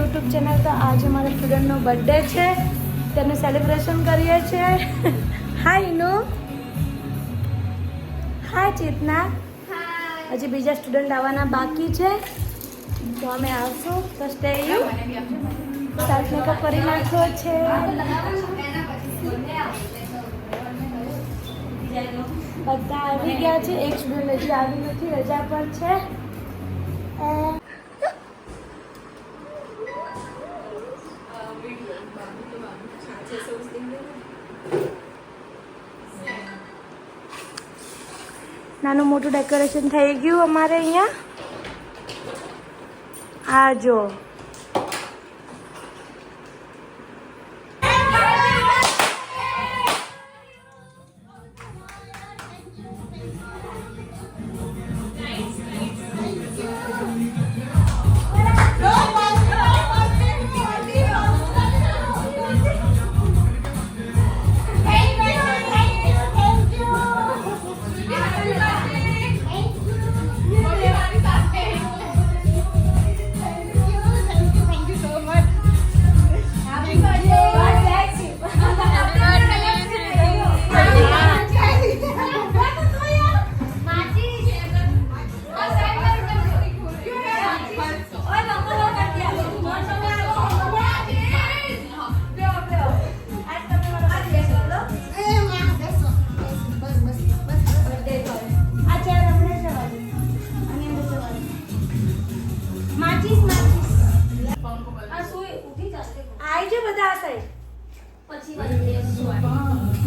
YouTube channel. તો આજે મારા સ્ટુડન્ટનો બર્થડે છે, તેનું સેલિબ્રેશન કરીએ છીએ. હાય ઇનુ, હાય ચેતના. હજી બીજા સ્ટુડન્ટ આવવાના બાકી છે, તો અમે આવશું. તો સ્ટે યુ. સેલ્ફ મેકઅપ કરી નાખ્યો છે. બધા આવી ગયા છે. એક સ્ટુડન્ટ હજી આવી નથી, રજા પર છે. નાનું મોટું ડેકોરેશન થઈ ગયું અમારે અહીંયા. આ જો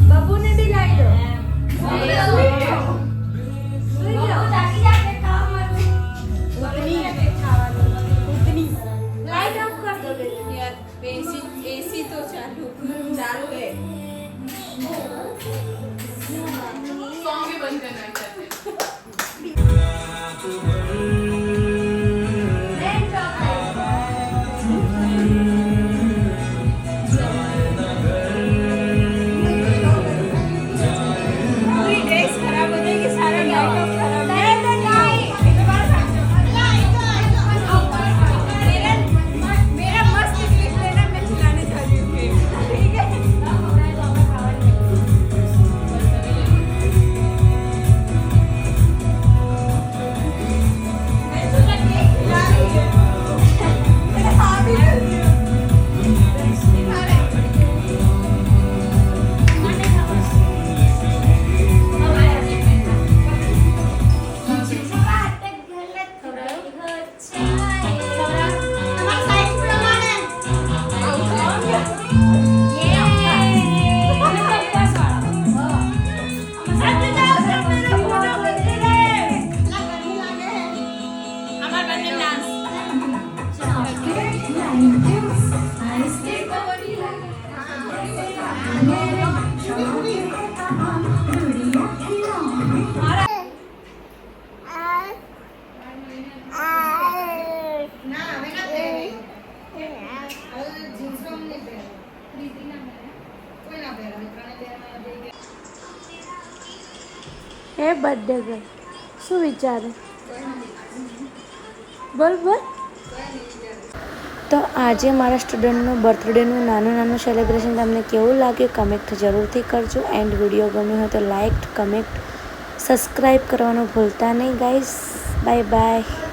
બબુને બી લાવી દો. લાઈટ ઓફ કર દો યાર. એસી તો ચાલુ है. सॉन्ग भी बंद करना है. એ બર્થડે ગર્લ શું વિચારે? બોલ બોલ. તો આજે મારા સ્ટુડન્ટનું બર્થડેનું નાનું સેલિબ્રેશન તમને કેવું લાગ્યું કમેન્ટ જરૂરથી કરજો. એન્ડ વિડીયો ગમ્યો હોય તો લાઈક, કમેન્ટ, સબસ્ક્રાઈબ કરવાનું ભૂલતા નહીં ગાઈઝ. Bye bye.